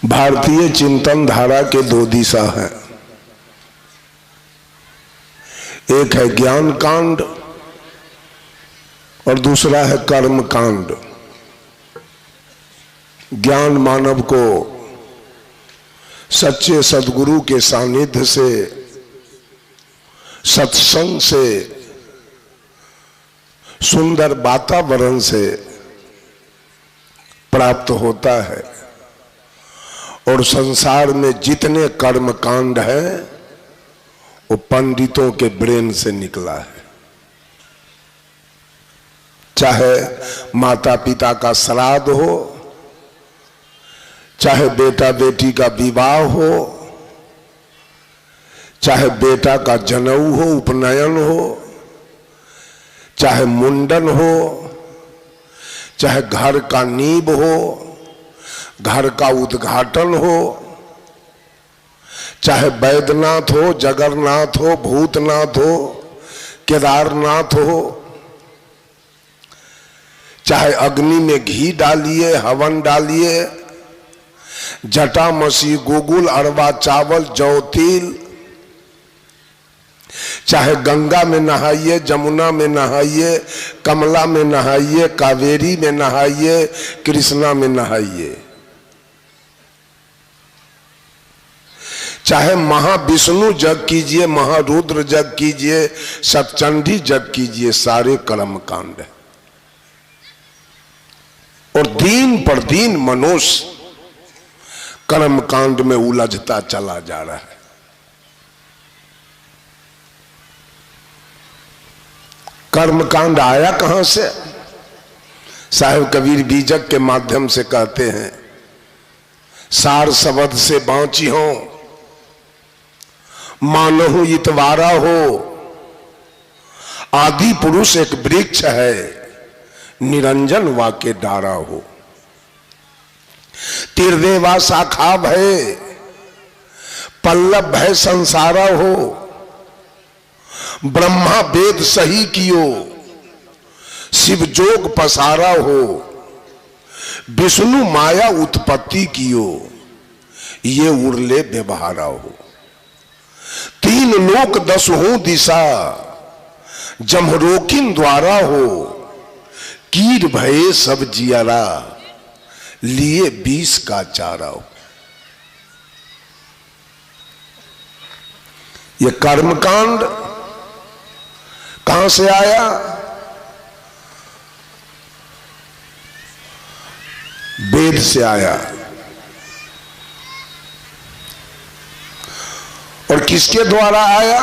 भारतीय चिंतन धारा के दो दिशा हैं। एक है ज्ञान कांड और दूसरा है कर्म कांड। ज्ञान मानव को सच्चे सद्गुरु के सानिध्य से, सत्संग से, सुंदर वातावरण से प्राप्त होता है और संसार में जितने कर्म कांड हैं वो पंडितों के ब्रेन से निकला है। चाहे माता पिता का श्राद्ध हो, चाहे बेटा बेटी का विवाह हो, चाहे बेटा का जनेऊ हो, उपनयन हो, चाहे मुंडन हो, चाहे घर का नींव हो, घर का उद्घाटन हो, चाहे बैद्यनाथ हो, जगन्नाथ हो, भूतनाथ हो, केदारनाथ हो, चाहे अग्नि में घी डालिए, हवन डालिए, जटा मसी, गुगुल, अरवा चावल, जौ तिल, चाहे गंगा में नहाइए, जमुना में नहाइए, कमला में नहाइए, कावेरी में नहाइए, कृष्णा में नहाइए, चाहे महाविष्णु जग कीजिए, महारुद्र जग कीजिए, सतचंडी जग कीजिए, सारे कर्म कांड है। और दिन पर दिन मनुष्य कर्म कांड में उलझता चला जा रहा है। कर्म कांड आया कहां से? साहिब कबीर बीजक के माध्यम से कहते हैं, सार शब्द से बाँची हो, मानहु इतवारा हो, आदि पुरुष एक वृक्ष है, निरंजन वाके डारा हो, तिरदेवा शाखा भय, पल्लव भय संसारा हो, ब्रह्मा वेद सही कियो, शिव जोग पसारा हो, विष्णु माया उत्पत्ति कियो, ये उर्ले व्यवहारा हो, तीन लोक दसहों दिशा, जमरोकिन द्वारा हो, कीर भये सब जियारा, लिए 20 का चारा हो। ये कर्मकांड कहां से आया? वेद से आया। और किसके द्वारा आया?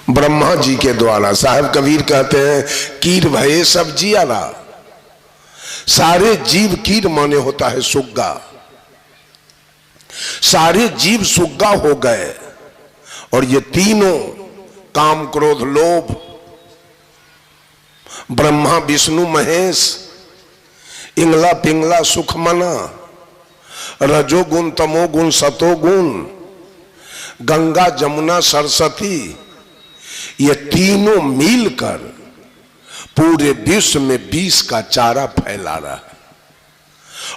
ब्रह्मा जी के द्वारा। साहब कबीर कहते हैं, कीर भये सब जियारा। सारे जीव, कीर माने होता है सुग्गा, सारे जीव सुग्गा हो गए। और ये तीनों काम क्रोध लोभ, ब्रह्मा विष्णु महेश, इंगला पिंगला सुख मना, रजोगुण तमोगुण सतोगुण, गंगा जमुना सरस्वती, ये तीनों मिलकर पूरे विश्व में 20 का चारा फैला रहा है।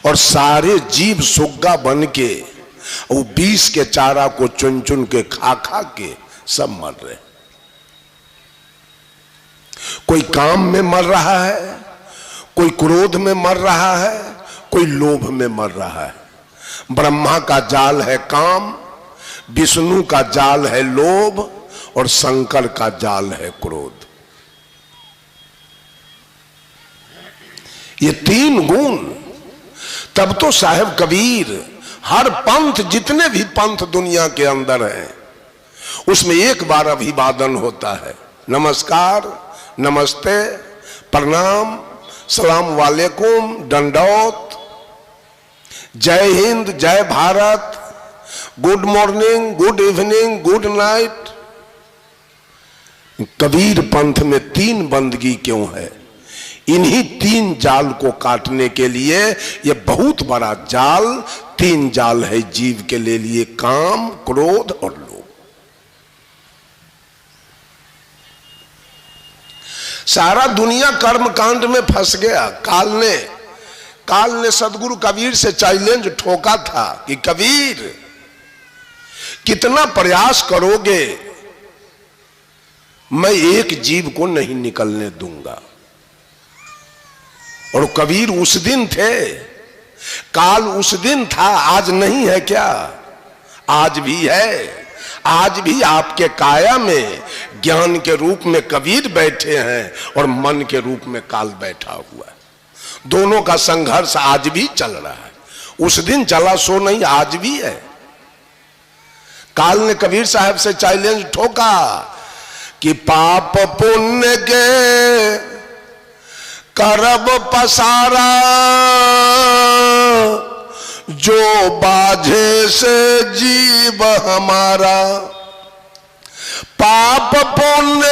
और सारे जीव सुग्गा बन के वो 20 के चारा को चुन चुन के खा खा के सब मर रहे। कोई काम में मर रहा है, कोई क्रोध में मर रहा है, कोई लोभ में मर रहा है। ब्रह्मा का जाल है काम, विष्णु का जाल है लोभ, और शंकर का जाल है क्रोध। ये तीन गुण। तब तो साहिब कबीर हर पंथ, जितने भी पंथ दुनिया के अंदर हैं, उसमें एक बार अभिवादन होता है, नमस्कार, नमस्ते, प्रणाम, सलाम वालेकुम, दंडौत, जय हिंद, जय Bharat, good morning, good evening, good night. Kabir Panth में 3 बंदगी क्यों है? इन्हीं 3 जाल को काटने के लिए। ये बहुत बड़ा जाल, 3 जाल है जीव के लिए, काम, क्रोध और लोभ। सारा दुनिया कर्म कांड में फंस गया। काल ने सदगुरु कबीर से चैलेंज ठोका था कि कबीर कितना प्रयास करोगे, मैं एक जीव को नहीं निकलने दूंगा। और कबीर उस दिन थे, काल उस दिन था, आज नहीं है क्या? आज भी है। आज भी आपके काया में ज्ञान के रूप में कबीर बैठे हैं और मन के रूप में काल बैठा हुआ है। दोनों का संघर्ष आज भी चल रहा है। उस दिन चला सो नहीं, आज भी है। काल ने कबीर साहब से चैलेंज ठोका कि पाप पुण्य के करब पसारा, जो बाझे से जीव हमारा। पाप पुण्य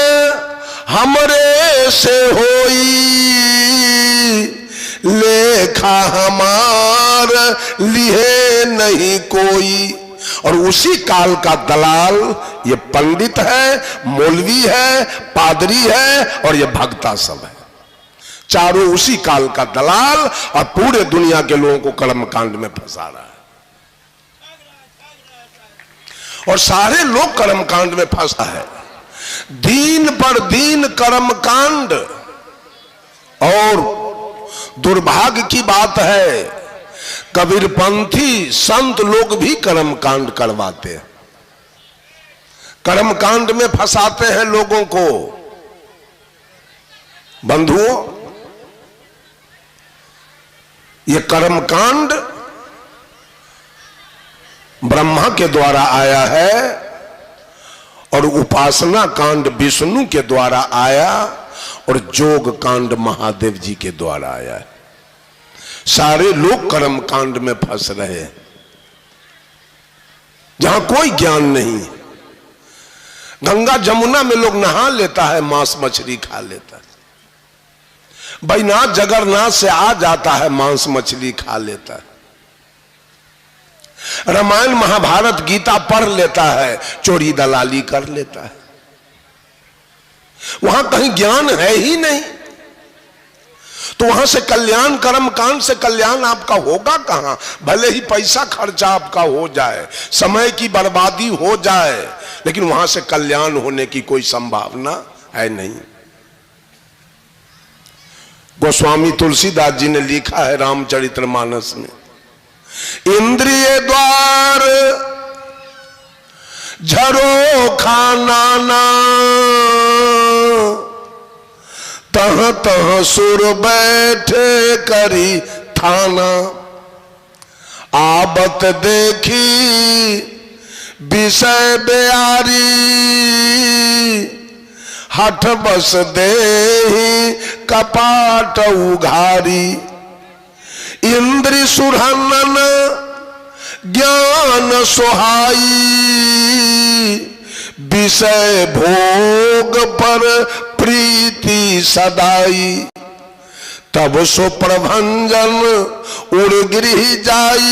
हमरे से होई, लेखा हमार लिहे नहीं कोई। और उसी काल का दलाल ये पंडित है, मौलवी है, पादरी है और ये भक्ता सब है। चारों उसी काल का दलाल और पूरे दुनिया के लोगों को कर्मकांड में फंसा रहा है। और सारे लोग कर्मकांड में फंसा है। दीन पर दीन कर्मकांड। और दुर्भाग्य की बात है, कबीरपंथी संत लोग भी कर्मकांड करवाते हैं, कर्मकांड में फंसाते हैं लोगों को। बंधुओं, ये कर्मकांड ब्रह्मा के द्वारा आया है और उपासना कांड विष्णु के द्वारा आया और जोग कांड महादेव जी के द्वारा आया है। सारे लोग कर्म कांड में फंस रहे हैं जहां कोई ज्ञान नहीं। गंगा जमुना में लोग नहा लेता है, मांस मछली खा लेता है। बैनाथ जगन्नाथ से आ जाता है, मांस मछली खा लेता है। रामायण महाभारत गीता पढ़ लेता है, चोरी दलाली कर लेता है। वहां कहीं ज्ञान है ही नहीं, तो वहां से कल्याण, कर्म कांड से कल्याण आपका होगा कहां? भले ही पैसा खर्चा आपका हो जाए, समय की बर्बादी हो जाए, लेकिन वहां से कल्याण होने की कोई संभावना है नहीं। गोस्वामी तुलसीदास जी ने लिखा है रामचरितमानस में, इंद्रिय द्वार झरो खाना, तह तह सुर बैठे करी थाना। आबत देखी विषय बेयारी, हठ बस देहि कपाट उघारी। इंद्रि सुरहनन ज्ञान सोहाई, विषय भोग पर प्रीति सदाई। तब सो प्रभंजन उड़ गृह जाई,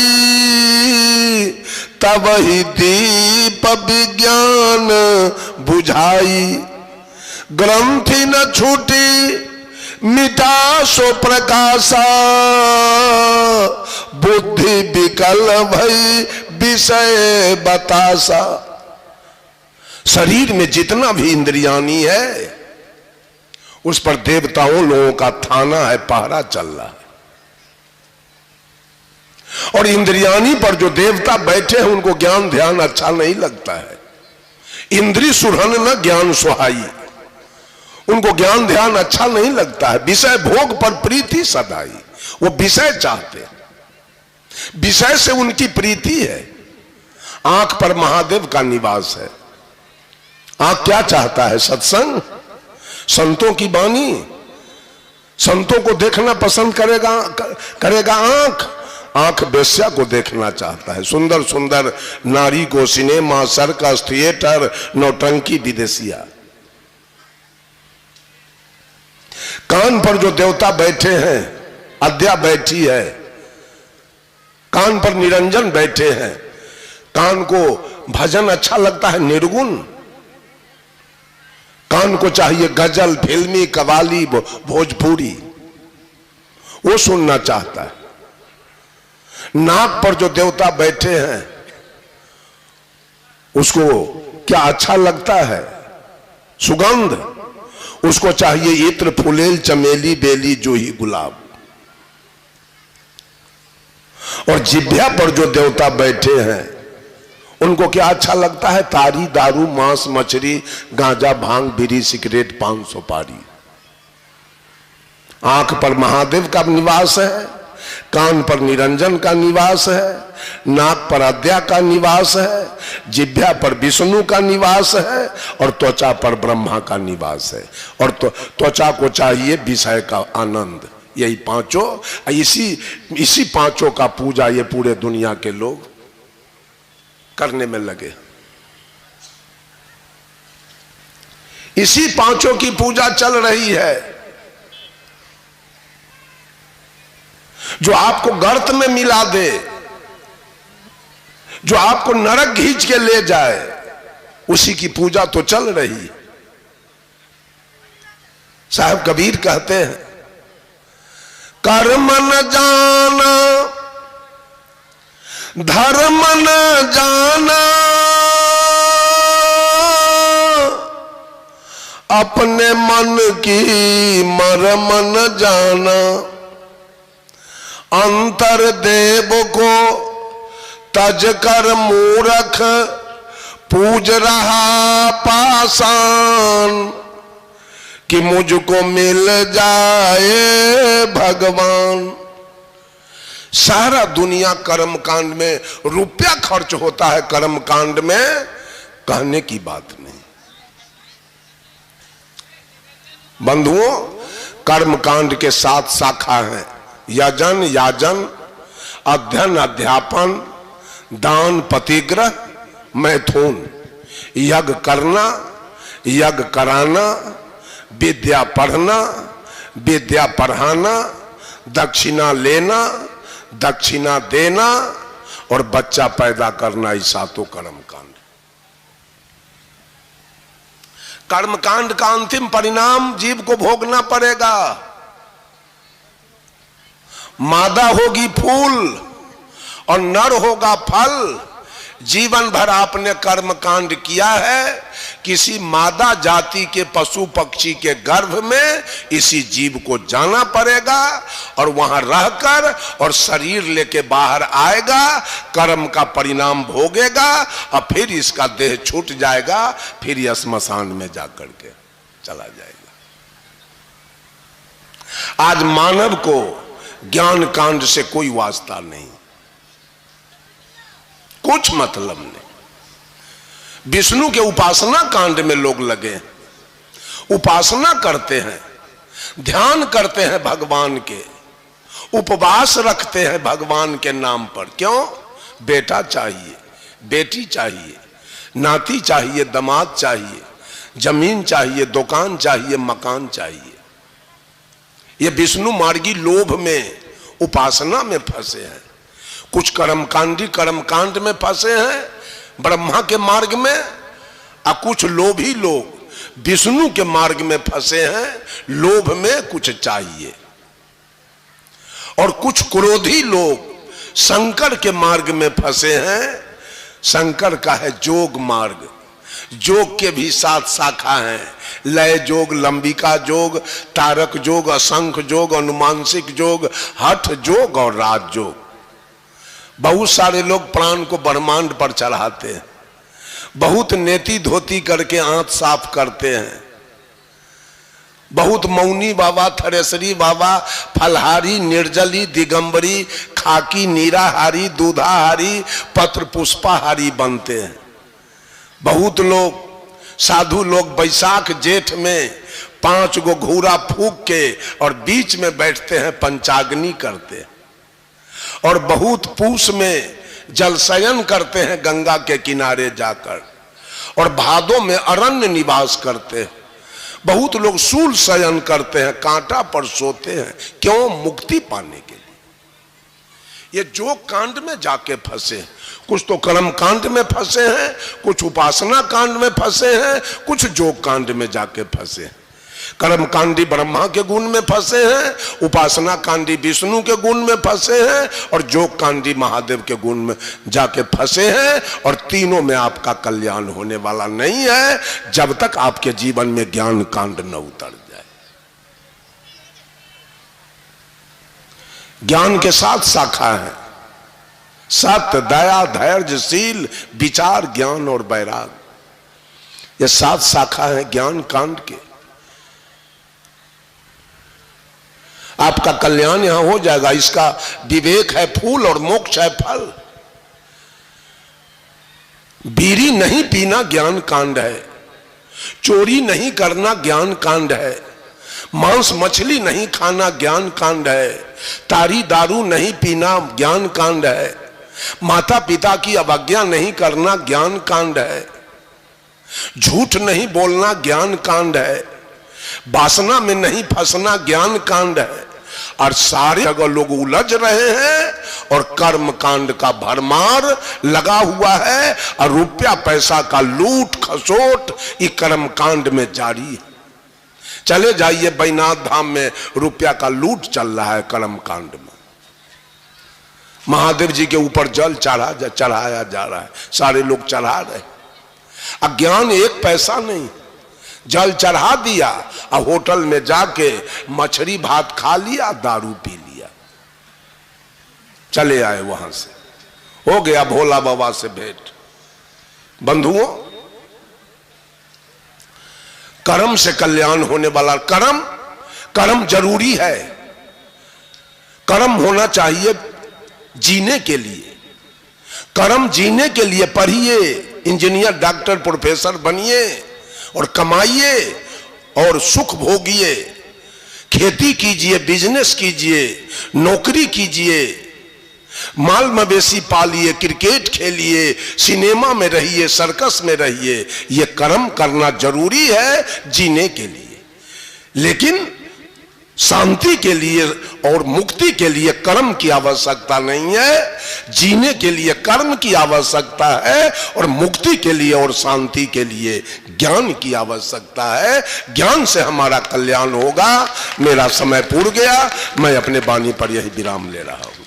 तब ही दीप विज्ञान बुझाई। ग्रंथि न छूटी मिटा सो प्रकाशा, बुद्धि विकल भई विषय बतासा। शरीर में जितना भी इंद्रियानी है उस पर देवताओं लोगों का थाना है, पहरा चल रहा है। और इंद्रियानी पर जो देवता बैठे हैं उनको ज्ञान ध्यान अच्छा नहीं लगता है। इंद्री सुरहन न ज्ञान सुहाई, उनको ज्ञान ध्यान अच्छा नहीं लगता है। विषय भोग पर प्रीति सदाई, वो विषय चाहते हैं, विषय से उनकी प्रीति है। आंख पर महादेव का निवास है। आंख क्या चाहता है? सत्संग, संतों की वाणी, संतों को देखना पसंद करेगा आंख। आंख वेश्या को देखना चाहता है, सुंदर सुंदर नारी को, सिनेमा, सर्कस, थिएटर, नौटंकी, विदेशिया। कान पर जो देवता बैठे हैं, अद्या बैठी है, कान पर निरंजन बैठे हैं। कान को भजन अच्छा लगता है, निर्गुण। कान को चाहिए गजल, फिल्मी, कव्वाली, भोजपुरी, वो सुनना चाहता है। नाक पर जो देवता बैठे हैं उसको क्या अच्छा लगता है? सुगंध। उसको चाहिए इत्र, फुलेल, चमेली, बेली, जूही, गुलाब। और जिभ्या पर जो देवता बैठे हैं उनको क्या अच्छा लगता है? तारी, दारू, मांस, मछली, गांजा, भांग, बीड़ी, सिगरेट, पान, सुपारी। आंख पर महादेव का निवास है, कान पर निरंजन का निवास है, नाक पर अद्या का निवास है, जिभ्या पर विष्णु का निवास है और त्वचा पर ब्रह्मा का निवास है। और त्वचा को चाहिए विषय का आनंद। यही पांचों, इसी पांचों का पूजा ये पूरे दुनिया के लोग करने में लगे। इसी पांचों की पूजा चल रही है। जो आपको गर्त में मिला दे, जो आपको नरक खींच के ले जाए, उसी की पूजा तो चल रही। साहब कबीर कहते हैं, कर्म न जाना धर्म न जाना, अपने मन की मरम न जाना, अंतर देव को तज कर मूरख, पूज रहा पाषाण, कि मुझको मिल जाए भगवान। सारा दुनिया कर्म कांड में रुपया खर्च होता है, कर्म कांड में कहने की बात नहीं। बंधुओं, कर्म कांड के 7 शाखा हैं। यजन, याजन, अध्ययन, अध्यापन, दान, पतिग्रह, मैथुन। यज्ञ करना, यज्ञ कराना, विद्या पढ़ना, विद्या पढ़ाना, दक्षिणा लेना, दक्षिणा देना और बच्चा पैदा करना, ये 7 कर्म कांड। कर्म कांड का अंतिम परिणाम जीव को भोगना पड़ेगा। मादा होगी फूल और नर होगा फल। जीवन भर आपने कर्म कांड किया है, किसी मादा जाति के पशु पक्षी के गर्भ में इसी जीव को जाना पड़ेगा और वहां रहकर और शरीर लेके बाहर आएगा, कर्म का परिणाम भोगेगा और फिर इसका देह छूट जाएगा, फिर यह स्मशान में जाकर के चला जाएगा। आज मानव को ज्ञान कांड से कोई वास्ता नहीं, कुछ मतलब नहीं। विष्णु के उपासना कांड में लोग लगे, उपासना करते हैं, ध्यान करते हैं भगवान के, उपवास रखते हैं भगवान के नाम पर। क्यों? बेटा चाहिए, बेटी चाहिए, नाती चाहिए, दामाद चाहिए, जमीन चाहिए, दुकान चाहिए, मकान चाहिए। ये विष्णु मार्गी लोभ में, उपासना में फंसे हैं। कुछ कर्मकांडी कर्मकांड में फंसे हैं ब्रह्मा के मार्ग में, और कुछ लोभी लोग विष्णु के मार्ग में फंसे हैं, लोभ में कुछ चाहिए। और कुछ क्रोधी लोग शंकर के मार्ग में फंसे हैं। शंकर का है जोग मार्ग। जोग के भी 7 शाखा हैं, लय जोग, लंबिका जोग, तारक जोग, असंख्य जोग, अनुमानसिक जोग, हठ जोग और राज जोग। बहुत सारे लोग प्राण को ब्रह्मांड पर चढ़ाते हैं, बहुत नेति धोती करके आंत साफ करते हैं, बहुत मौनी बाबा, थरेसरी बाबा, फलहारी, निर्जली, दिगंबरी, खाकी, नीराहारी, दूधाहारी, पत्र पुष्पाहारी बनते हैं। बहुत लोग साधु लोग बैसाख जेठ में 5 गो घूरा फूक के और बीच में बैठते हैं, पंचाग्नि करते हैं। और बहुत पूस में जलशयन करते हैं गंगा के किनारे जाकर, और भादों में अरण्य निवास करते हैं। बहुत लोग शूल शयन करते हैं, कांटा पर सोते हैं। क्यों? मुक्ति पाने के लिए। ये जोग कांड में जाके फंसे। कुछ तो कर्म कांड में फंसे हैं, कुछ उपासना कांड में फंसे हैं, कुछ जोग कांड में जाके फंसे हैं। कर्म कांडी ब्रह्मा के गुण में फंसे हैं, उपासना कांडी विष्णु के गुण में फंसे हैं, और जोग कांडी महादेव के गुण में जाके फंसे हैं। और तीनों में आपका कल्याण होने वाला नहीं है जब तक आपके जीवन में ज्ञान कांड न उतर जाए। ज्ञान के साथ शाखा है, सत्य, दया, धैर्य, शील, विचार, ज्ञान और वैराग, ये 7 शाखा है ज्ञान कांड के। आपका कल्याण यहां हो जाएगा। इसका विवेक है फूल और मोक्ष है फल। बीड़ी नहीं पीना ज्ञान कांड है, चोरी नहीं करना ज्ञान कांड है, मांस मछली नहीं खाना ज्ञान कांड है, तारी दारू नहीं पीना ज्ञान कांड है, माता पिता की अवज्ञा नहीं करना ज्ञान कांड है, झूठ नहीं बोलना ज्ञान कांड है, वासना में नहीं फंसना ज्ञान कांड है। और सारे जगह लोग उलझ रहे हैं और कर्म कांड का भरमार लगा हुआ है, और रुपया पैसा का लूट खसोट ये कर्म कांड में जारी है। चले जाइए बैनाथ धाम में रुपया का लूट चल रहा है कर्म कांड में। महादेव जी के ऊपर जल चढ़ाया जा रहा है, सारे लोग चढ़ा रहे। अज्ञान एक पैसा नहीं, जल चढ़ा दिया और होटल में जाके मछली भात खा लिया, दारू पी लिया, चले आए वहां से, हो गया भोला बाबा से भेंट। बंधुओं, कर्म से कल्याण होने वाला, कर्म जरूरी है, कर्म होना चाहिए जीने के लिए। कर्म जीने के लिए पढ़िए, इंजीनियर, डॉक्टर, प्रोफेसर बनिए और कमाइए और सुख भोगिए। खेती कीजिए, बिजनेस कीजिए, नौकरी कीजिए, माल मवेशी पालिए, क्रिकेट खेलिए, सिनेमा में रहिए, सर्कस में रहिए। ये कर्म करना जरूरी है जीने के लिए। लेकिन शांति के लिए और मुक्ति के लिए कर्म की आवश्यकता नहीं है, जीने के लिए कर्म की आवश्यकता है, और मुक्ति के लिए और शांति के लिए ज्ञान की आवश्यकता है। ज्ञान से हमारा कल्याण होगा। मेरा समय पूर्ण गया, मैं अपने वाणी पर यही विराम ले रहा हूं।